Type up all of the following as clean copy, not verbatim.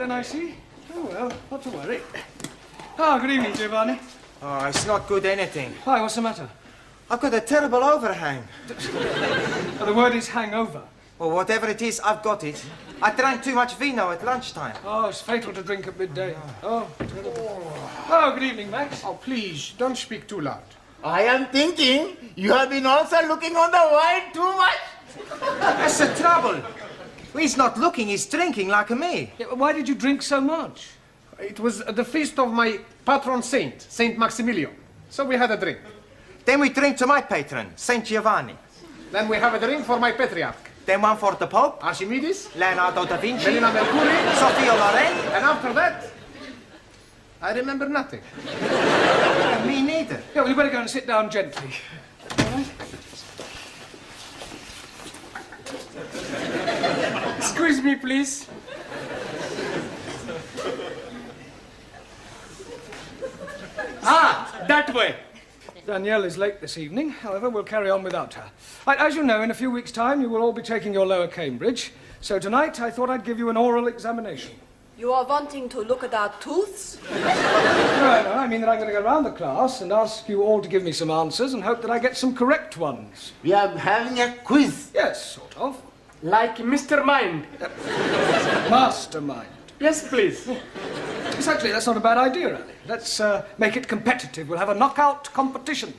then, I see. Oh, well, not to worry. Ah, good evening, Giovanni. Oh, it's not good anything. Why, what's the matter? I've got a terrible overhang. Oh, the word is hangover. Well, whatever it is, I've got it. I drank too much vino at lunchtime. Oh, it's fatal to drink at midday. Oh, terrible. Oh, good evening, Max. Oh, please, don't speak too loud. I am thinking you have been also looking on the wine too much. That's the trouble. He's not looking, he's drinking like me. Yeah, why did you drink so much? It was the feast of my patron saint, Saint Maximilian. So we had a drink. Then we drink to my patron, Saint Giovanni. Then we have a drink for my patriarch, Then one for the Pope, Archimedes, Leonardo da Vinci, Melina Mercury, Sophia Loren. and after that, I remember nothing. Me neither. Yeah, well, you better go and sit down gently. All right? Excuse me, please. That way. Danielle is late this evening. However, we'll carry on without her. Right, as you know, in a few weeks' time, you will all be taking your lower Cambridge. So tonight, I thought I'd give you an oral examination. You are wanting to look at our tooths? No, I mean that I'm going to go around the class and ask you all to give me some answers and hope that I get some correct ones. We are having a quiz. Yes, sort of. Like Mr. Mind. Mastermind. Yes, please. Yes, actually, that's not a bad idea, really. Let's make it competitive. We'll have a knockout competition.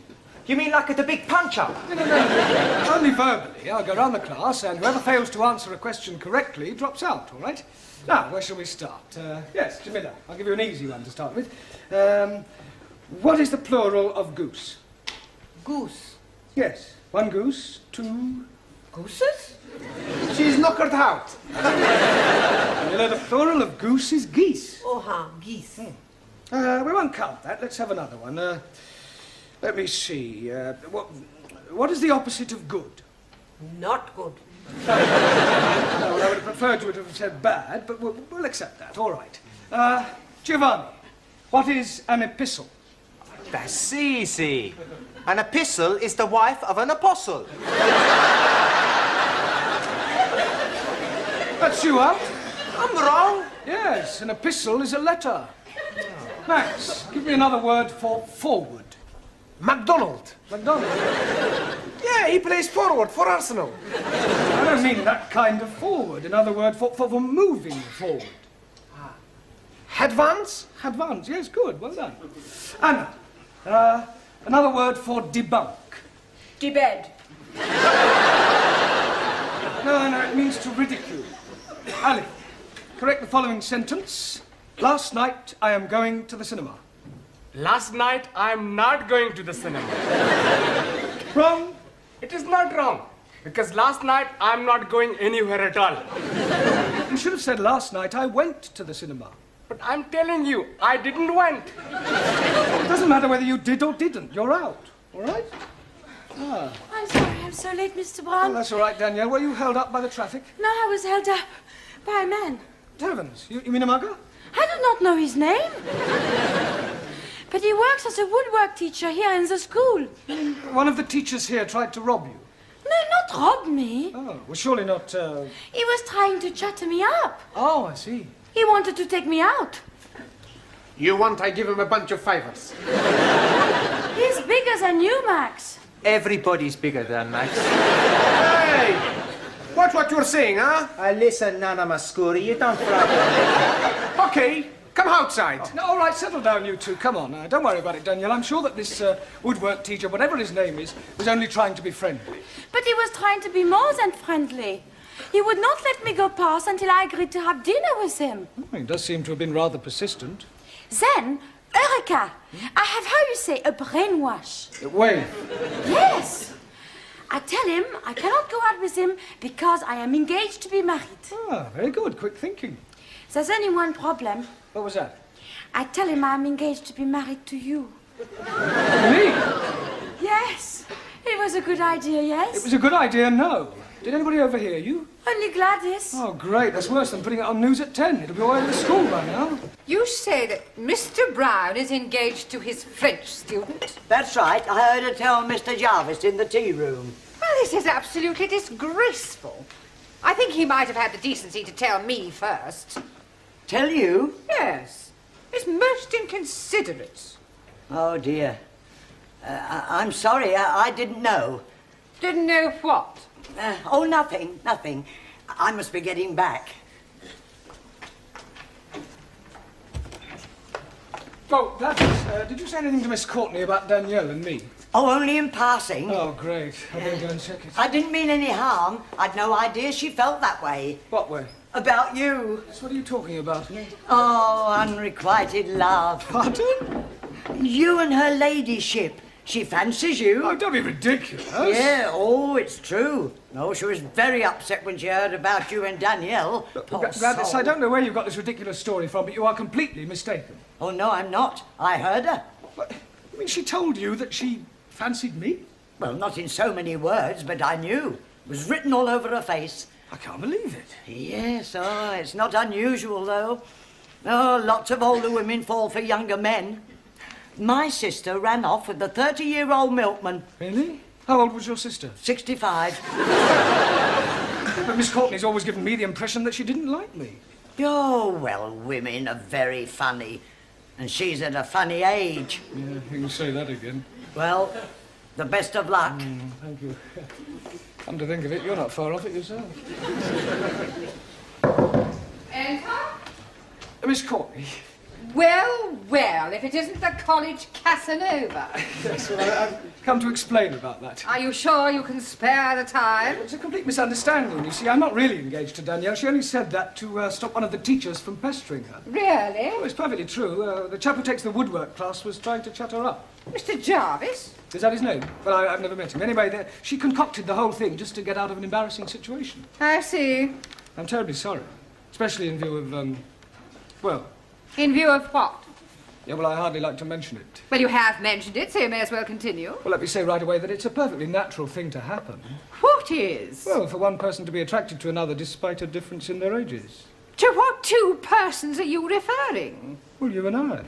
You mean like at the big punch-up? No. Only verbally. I'll go around the class, and whoever fails to answer a question correctly drops out, all right? Now, where shall we start? Yes, Jamila, I'll give you an easy one to start with. What is the plural of goose? Goose. Yes, one goose, two... Gooses? She's knockered out. Jamila, the plural of goose is geese. Oh, geese. We won't count that. Let's have another one. Let me see. What is the opposite of good? Not good. Well, I would have preferred you to have said bad, but we'll accept that. All right. Giovanni, what is an epistle? That's easy. An epistle is the wife of an apostle. That's you out. I'm wrong. Yes, an epistle is a letter. Max, give me another word for forward. MacDonald. McDonald. Yeah, he plays forward for Arsenal. I don't mean that kind of forward. Another word for moving forward. Advance? Advance, yes, good, well done. Anna, another word for debunk. Debed. No, it means to ridicule. Ali, correct the following sentence. Last night, I am going to the cinema. Last night, I'm not going to the cinema. Wrong. It is not wrong, because last night, I'm not going anywhere at all. You should have said last night, I went to the cinema. But I'm telling you, I didn't went. It doesn't matter whether you did or didn't. You're out, all right? I'm sorry, I'm so late, Mr. Brown. Oh, that's all right, Danielle. Were you held up by the traffic? No, I was held up by a man. Heavens, you mean a mugger? I do not know his name. But he works as a woodwork teacher here in the school. One of the teachers here tried to rob you. No, not rob me. Oh, well, surely not, He was trying to chatter me up. Oh, I see. He wanted to take me out. You want I give him a bunch of fivers? He's bigger than you, Max. Everybody's bigger than Max. Hey! Watch what you're saying, huh? Listen, Nana Mascuri, you don't frighten me. Okay, come outside. No, all right, settle down, you two. Come on. Don't worry about it, Danielle. I'm sure that this woodwork teacher, whatever his name is, was only trying to be friendly. But he was trying to be more than friendly. He would not let me go past until I agreed to have dinner with him. Oh, he does seem to have been rather persistent. Then, Eureka! I have, how you say, a brainwash. Wait. Yes. I tell him I cannot go out with him because I am engaged to be married. Ah, very good. Quick thinking. There's only one problem. What was that? I tell him I'm engaged to be married to you. Me? Yes. It was a good idea, yes? It was a good idea, no. Did anybody overhear you? Only Gladys. Oh, great. That's worse than putting it on news at 10. It'll be all over the school by now. You say that Mr. Brown is engaged to his French student? That's right. I heard her tell Mr. Jarvis in the tea room. Well, this is absolutely disgraceful. I think he might have had the decency to tell me first. Tell you? Yes. It's most inconsiderate. Oh, dear. I'm sorry, I didn't know. Didn't know what? Oh, nothing, nothing. I must be getting back. Oh, Gladys, did you say anything to Miss Courtney about Danielle and me? Oh, only in passing. Oh, great. I better go and check it. I didn't mean any harm. I'd no idea she felt that way. What way? About you. What are you talking about? Oh, unrequited love. Pardon? You and her ladyship. She fancies you. Oh, don't be ridiculous. Yeah, oh, it's true. No, she was very upset when she heard about you and Danielle. Poor Gladys, soul. I don't know where you got this ridiculous story from, but you are completely mistaken. Oh, no, I'm not. I heard her. What? You mean she told you that she fancied me? Well, not in so many words, but I knew. It was written all over her face. I can't believe it. Yes, oh, it's not unusual, though. Oh, lots of older women fall for younger men. My sister ran off with the 30-year-old milkman. Really? How old was your sister? 65. But Miss Courtney's always given me the impression that she didn't like me. Oh, well, women are very funny. And she's at a funny age. Yeah, you can say that again. Well, the best of luck. Thank you. Come to think of it, you're not far off it yourself. Enter? Miss Courtney. Well, well, if it isn't the college Casanova. Yes, well, I've come to explain about that. Are you sure you can spare the time? It's a complete misunderstanding, you see. I'm not really engaged to Danielle. She only said that to stop one of the teachers from pestering her. Really? Oh, it's perfectly true. The chap who takes the woodwork class was trying to shut her up. Mr. Jarvis? Is that his name? Well, I've never met him. Anyway, she concocted the whole thing just to get out of an embarrassing situation. I see. I'm terribly sorry. Especially in view of, well... In view of what? Yeah, well, I hardly like to mention it. Well, you have mentioned it, so you may as well continue. Well, let me say right away that it's a perfectly natural thing to happen. What is? Well, for one person to be attracted to another despite a difference in their ages. To what two persons are you referring? Well, you and I.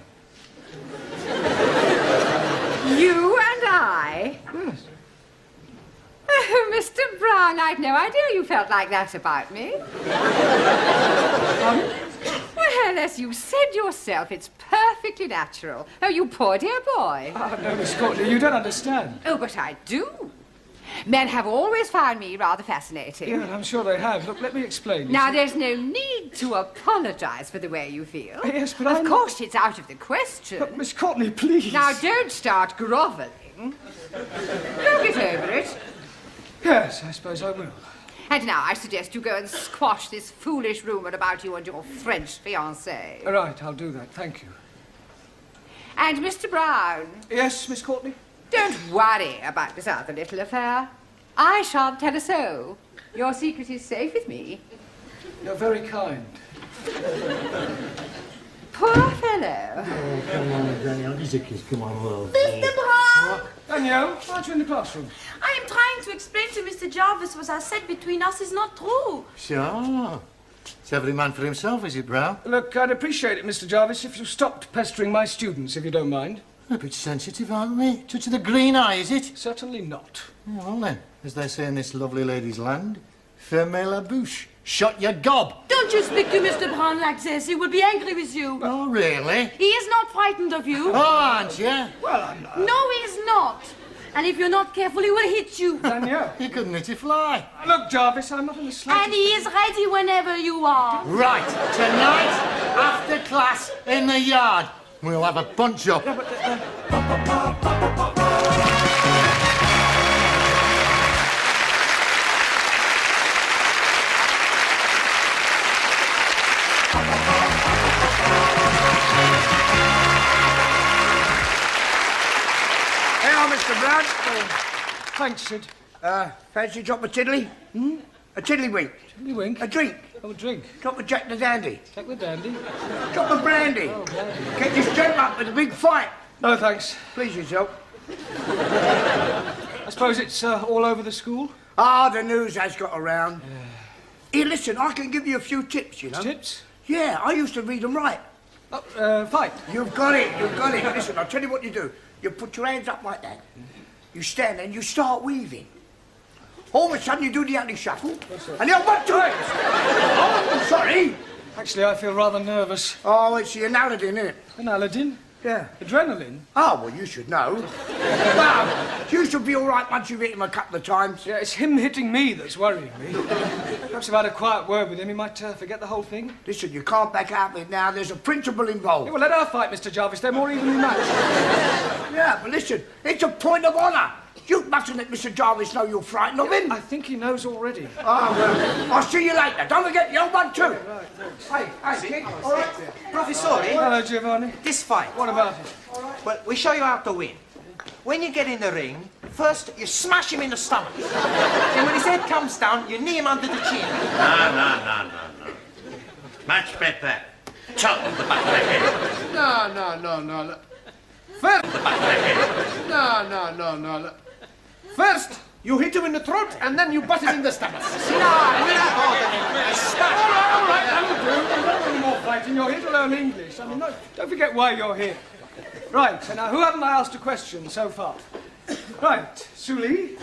You and I? Yes. Oh, Mr. Brown, I'd no idea you felt like that about me. Well, as you said yourself, it's perfectly natural. Oh, you poor dear boy. Oh, no, Miss Courtney, you don't understand. Oh, but I do. Men have always found me rather fascinating. Yeah, I'm sure they have. Look, let me explain. You Now, see- there's no need to apologise for the way you feel. Yes, but Of I'm course, it's out of the question. But, Miss Courtney, please. Now, don't start grovelling. Don't get over it. Yes, I suppose I will. And now I suggest you go and squash this foolish rumour about you and your French fiancée. Right, I'll do that. Thank you. And Mr. Brown, Yes, Miss Courtney? don't worry about this other little affair. I shan't tell a soul. Your secret is safe with me. You're very kind. Poor fellow. Oh, come on, Danielle. He's a kiss. Come on, love. Mr. Brown! Danielle, aren't you in the classroom? I am trying to explain to Mr. Jarvis what I said between us is not true. Sure. It's every man for himself, is it, Brown? Look, I'd appreciate it, Mr. Jarvis, if you stopped pestering my students, if you don't mind. A bit sensitive, aren't we? Touch of the green eye, is it? Certainly not. Yeah, well then, as they say in this lovely lady's land, fermez la bouche. Shut your gob. Don't you speak to Mr. Brown like this. He will be angry with you. Oh, really? He is not frightened of you. Oh, aren't you? Well, I'm not. No, he is not. And if you're not careful, he will hit you. Danielle. You couldn't hit a fly. Look, Jarvis, I'm not in the slightest... And he is ready whenever you are. Right, tonight, after class, in the yard, we'll have a bunch up. Hello, Mr. Brown. Thanks, Sid. Fancy a drop of tiddly? A tiddlywink. You wink. A drink. Have a drink. Drop of Jack the Dandy. Take the dandy. Drop of brandy. Get this gent up with a big fight. No, thanks. Please yourself. I suppose it's all over the school? Ah, the news has got around. Here, listen, I can give you a few tips, you know. Tips? Yeah, I used to read them right. Oh, fight. You've got it, you've got it. Listen, I'll tell you what you do. You put your hands up like that. You stand there and you start weaving. All of a sudden you do the ugly shuffle. And then 1, 2... Oh, sorry. Actually, I feel rather nervous. Oh, it's the Aladdin, isn't it? An Aladdin? Yeah. Adrenaline? Oh, well, you should know. Well, you should be all right once you've hit him a couple of times. Yeah, it's him hitting me that's worrying me. Perhaps if I had a quiet word with him, he might forget the whole thing. Listen, you can't back out of it now. There's a principle involved. Yeah, well, let her fight, Mr. Jarvis. They're more evenly matched. Yeah, but listen, it's a point of honour. You mustn't let Mr. Jarvis know you're frightened of him. I think he knows already. Oh, well, I'll see you later. Don't forget the old one, too. Right, thanks. Hey, kid, all right? Professore, Hello, Giovanni. this fight. What about it? Well, we show you how to win. When you get in the ring, first you smash him in the stomach. Then when his head comes down, you knee him under the chin. No. Much better. Chop the back of the head. No. First, no. First, you hit him in the throat, and then you butt him in the stomach. We're not ordinary. All right, that'll do. Don't do any more fighting. You're here to learn English. I mean, no, don't forget why you're here. Right, so now, who haven't I asked a question so far? Right, Suli,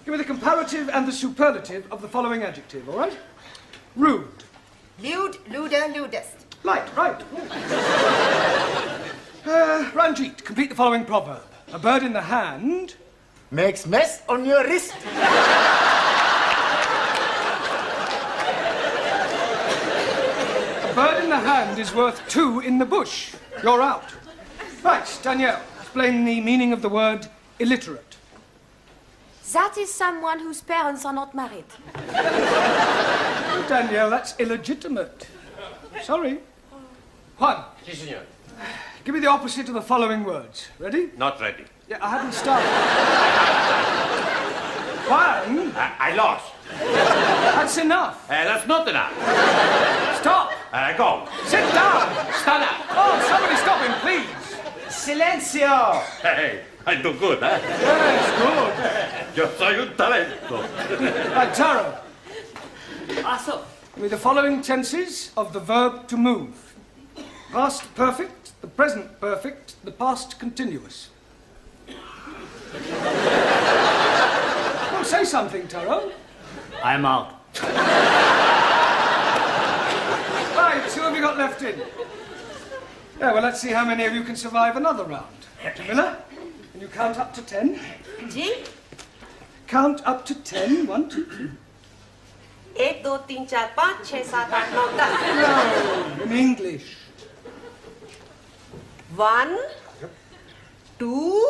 give me the comparative and the superlative of the following adjective, all right? Rude. Lewd, luder, ludest. Right. Ranjit, complete the following proverb. A bird in the hand... Makes mess on your wrist. A bird in the hand is worth 2 in the bush. You're out. Right, Danielle, explain the meaning of the word illiterate. That is someone whose parents are not married. Danielle, that's illegitimate. Sorry. Juan, Si, senor. give me the opposite of the following words. Ready? Not ready. Yeah, I hadn't started. Juan, I lost. that's enough. That's not enough. Stop. Go. Sit down. Stand up. Oh, somebody stop him, please. Silencio! Hey, I do good, eh? Yes, Yo soy un talento. good. Right, Taro. Also, Give me the following tenses of the verb to move. Past perfect, the present perfect, the past continuous. Well, say something, Taro. I'm out. Right, who have you got left in? Yeah, well, let's see how many of you can survive another round. Jamila, can you count up to 10? Ji Count up to 10. 1, 2, 3. 1 2 3 4 5 6 7 8 9 10 No, in English. 1 2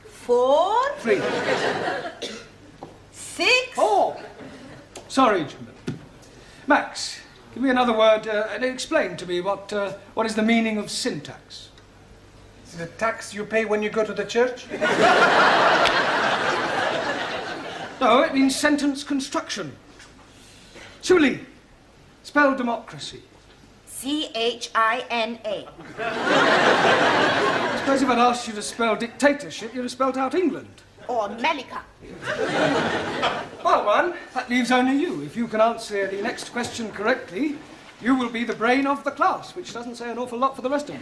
4 3. 6 4. Sorry, Jamila. Max, give me another word and explain to me what is the meaning of syntax. Is it a tax you pay when you go to the church? No, it means sentence construction. Suli, spell democracy. CHINA. I suppose if I'd asked you to spell dictatorship, you'd have spelled out England. Or America. Well, one, that leaves only you. If you can answer the next question correctly, you will be the brain of the class, which doesn't say an awful lot for the rest of you.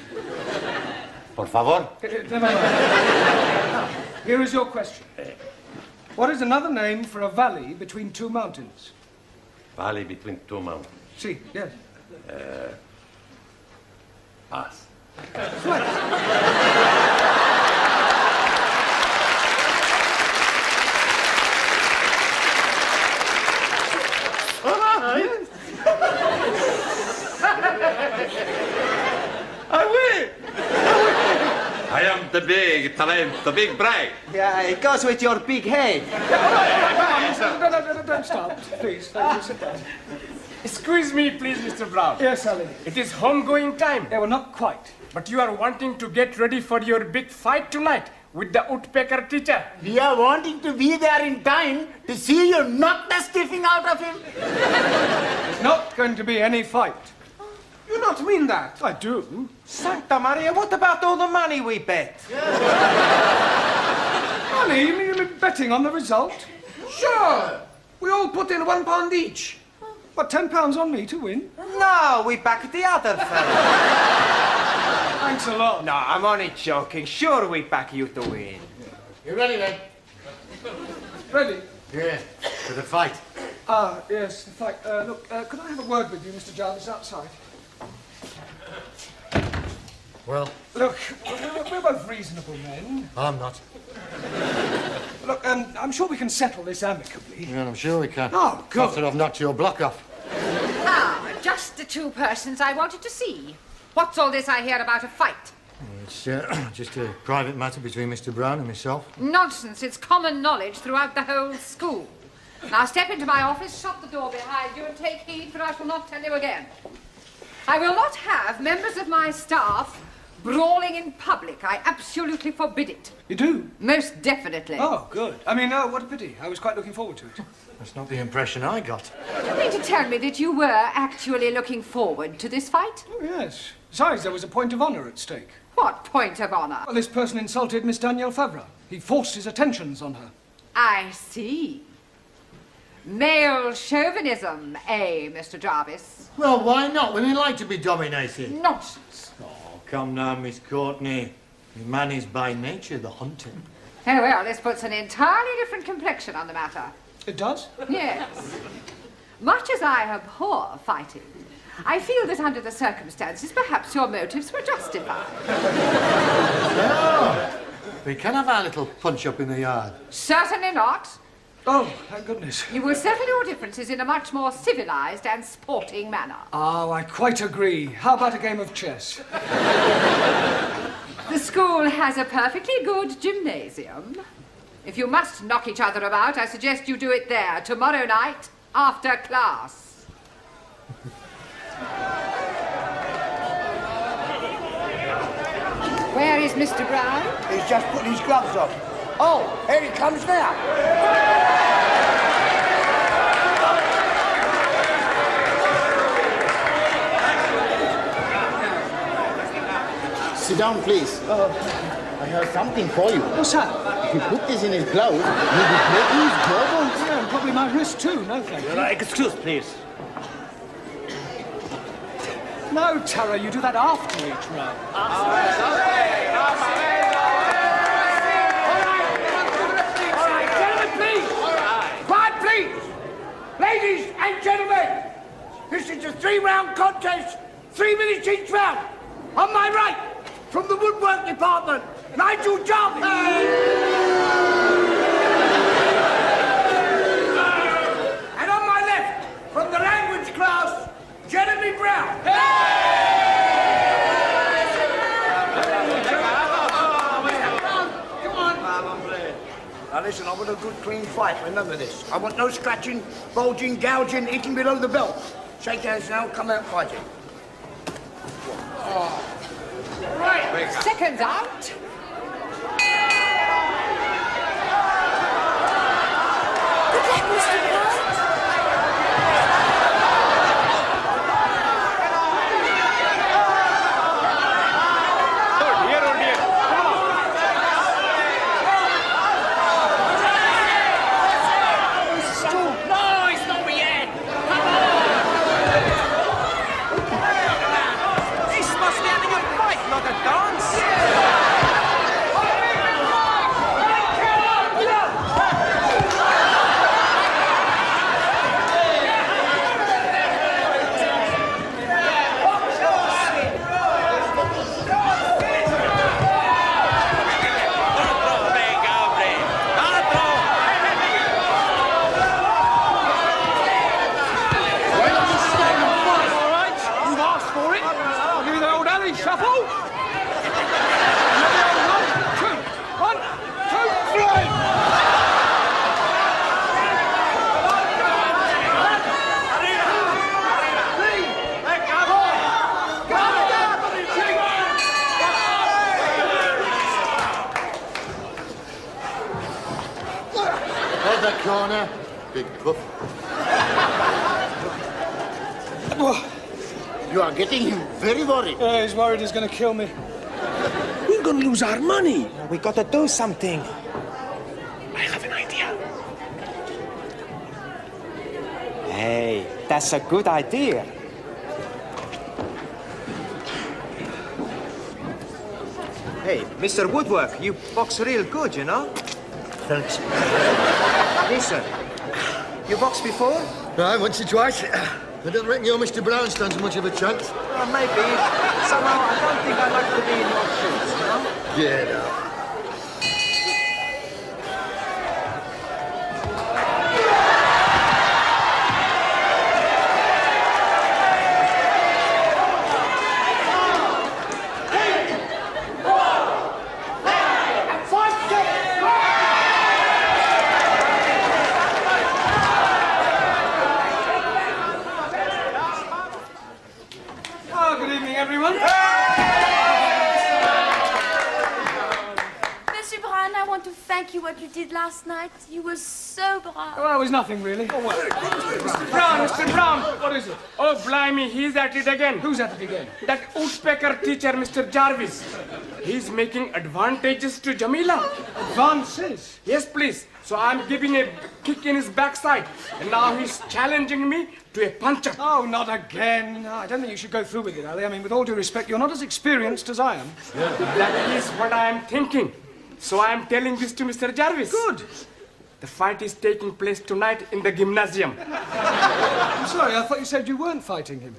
Por favor. Never mind. Now, here is your question. What is another name for a valley between 2 mountains? Valley between 2 mountains. See, yes. Pass. I win! I am the big talent, the big brain. Yeah, it goes with your big head. No, don't start, please. Thank you, sit down. Excuse me, please, Mr. Brown. Yes, Ali. It is home-going time, Yeah, well, not quite. but you are wanting to get ready for your big fight tonight with the woodpecker teacher. We are wanting to be there in time to see you knock the stiffing out of him. There's not going to be any fight. You don't mean that. I do. Santa Maria, what about all the money we bet? Money? You mean betting on the result? Sure. We all put in £1 each. What, £10 on me to win? No, we back the other fella. Thanks a lot. No, I'm only joking. Sure, we back you to win. You ready then? Ready? Yeah, for the fight. Ah, yes, the fight. Look, could I have a word with you, Mr. Jarvis, outside? Well, Look, we're both reasonable men. I'm not. Look, I'm sure we can settle this amicably. Yeah, I'm sure we can. Oh, good. After I've knocked your block off. Ah, just the two persons I wanted to see. What's all this I hear about a fight? It's just a private matter between Mr. Brown and myself. Nonsense. It's common knowledge throughout the whole school. Now step into my office, shut the door behind you, and take heed, for I shall not tell you again. I will not have members of my staff brawling in public. I absolutely forbid it. You do? Most definitely. Oh, good. I mean, what a pity. I was quite looking forward to it. That's not the impression I got. Do you mean to tell me that you were actually looking forward to this fight? Oh, yes. Besides, there was a point of honour at stake. What point of honour? Well, this person insulted Miss Danielle Favre. He forced his attentions on her. I see. Male chauvinism, eh, Mr. Jarvis? Well, why not? Women like to be dominated. Nonsense. Oh, come now, Miss Courtney. Man is by nature the hunter. Oh, well, this puts an entirely different complexion on the matter. It does? Yes. Much as I abhor fighting, I feel that under the circumstances, perhaps your motives were justified. No. We can have our little punch-up in the yard. Certainly not. Oh, thank goodness. You will settle your differences in a much more civilized and sporting manner. Oh, I quite agree. How about a game of chess? The school has a perfectly good gymnasium. If you must knock each other about, I suggest you do it there tomorrow night after class. Where is Mr. Brown? He's just putting his gloves on. Oh, here he comes now. Sit down, please. I have something for you. What's that? If you put this in his glove, you'll be breaking his jawbones. Yeah, and probably my wrist too. No, thank you. Excuse, please. No, Tara, you do that after each round. All right, gentlemen, please. Quiet, please. Ladies and gentlemen, this is a 3-round contest, 3 minutes each round. On my right, from the woodwork department, Nigel Jarvis. And on my left, from the language class, Jeremy Brown. Now listen, I want a good clean fight, remember this. I want no scratching, bulging, gouging, eating below the belt. Shake hands now, come out fighting. Right, seconds out. Good luck, Mr. Brown. Oh dear, oh dear. Come on. No, it's not me yet. Come on. This must be having a fight, not a dance. You've asked for it. I'll give you the old alley shuffle. One, two, three. Hold that corner. Big puff. You are getting him very worried. He's worried he's going to kill me. We're gonna lose our money. We gotta do something. I have an idea. Hey, that's a good idea. Hey, Mr. Woodwork, you box real good, you know? Thanks. Listen, you boxed before? Right, once or twice. I don't reckon your Mr. Brown stands much of a chance. Maybe. Somehow, I don't think I'd like to be in your shoes, you know? Yeah, no. Everyone. Monsieur Brown, I want to thank you what you did last night. You were so brave. Well, it was nothing really. Oh, well. Mr. Brown. What is it? Oh, blimey, he's at it again. Who's at it again? That woodpecker teacher, Mr. Jarvis. He's making advantages to Jamila. Advances? Yes, please. So I'm giving a kick in his backside. And now he's challenging me to a punch-up. Oh, not again. No, I don't think you should go through with it, Ali. I mean, with all due respect, you're not as experienced as I am. That is what I am thinking. So I am telling this to Mr. Jarvis. Good. The fight is taking place tonight in the gymnasium. I'm sorry, I thought you said you weren't fighting him.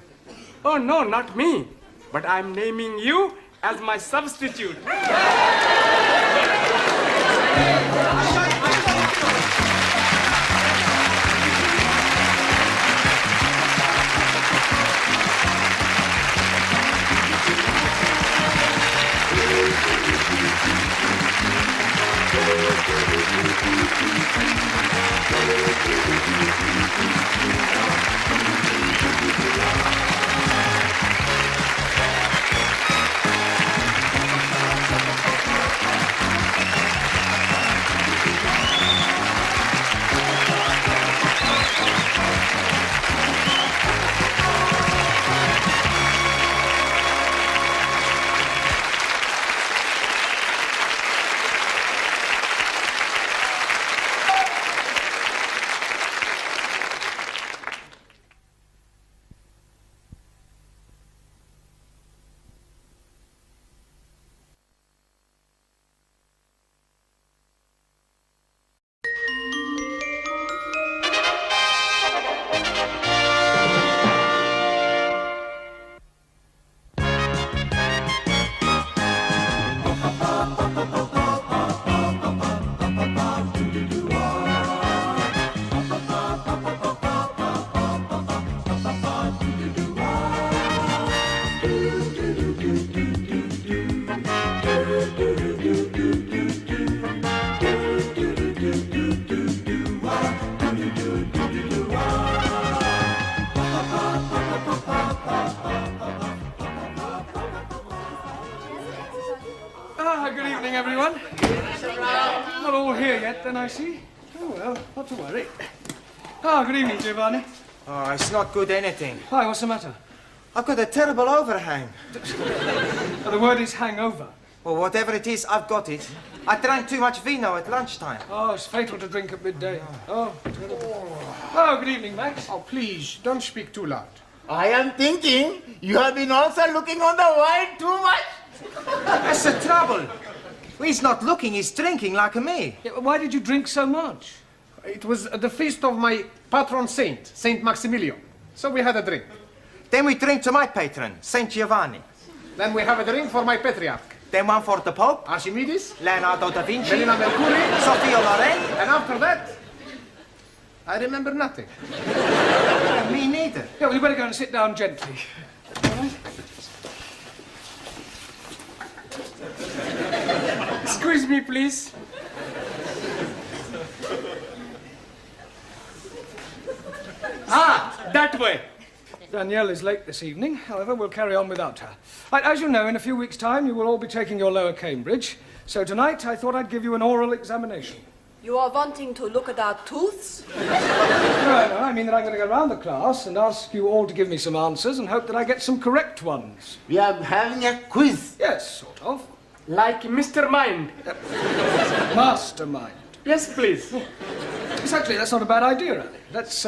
Oh, no, not me. But I'm naming you as my substitute. Good evening, everyone. Not all here yet, then, I see. Oh, well, not to worry. Good evening, Giovanni. Oh, it's not good anything. Hi, what's the matter? I've got a terrible overhang. The word is hangover. Well, whatever it is, I've got it. I drank too much vino at lunchtime. Oh, it's fatal to drink at midday. Oh, terrible. Oh, good evening, Max. Oh, please, don't speak too loud. I am thinking you have been also looking on the wine too much. That's the trouble. He's not looking, he's drinking like me. Yeah, why did you drink so much? It was the feast of my patron saint, Saint Maximilian. So we had a drink. Then we drink to my patron, Saint Giovanni. Then we have a drink for my patriarch. Then one for the Pope. Archimedes. Leonardo da Vinci. Melina Mercury. Sophia Loren. And after that, I remember nothing. Me neither. Yeah, well, you better go and sit down gently. All right? Excuse me, please. That way. Danielle is late this evening. However, we'll carry on without her. Right, as you know, in a few weeks' time, you will all be taking your lower Cambridge. So tonight, I thought I'd give you an oral examination. You are wanting to look at our tooths? No, I mean that I'm going to go around the class and ask you all to give me some answers and hope that I get some correct ones. We are having a quiz. Yes, sort of. Like Mr. Mind. Mastermind. Yes, please. Exactly, that's not a bad idea, Ali. Let's,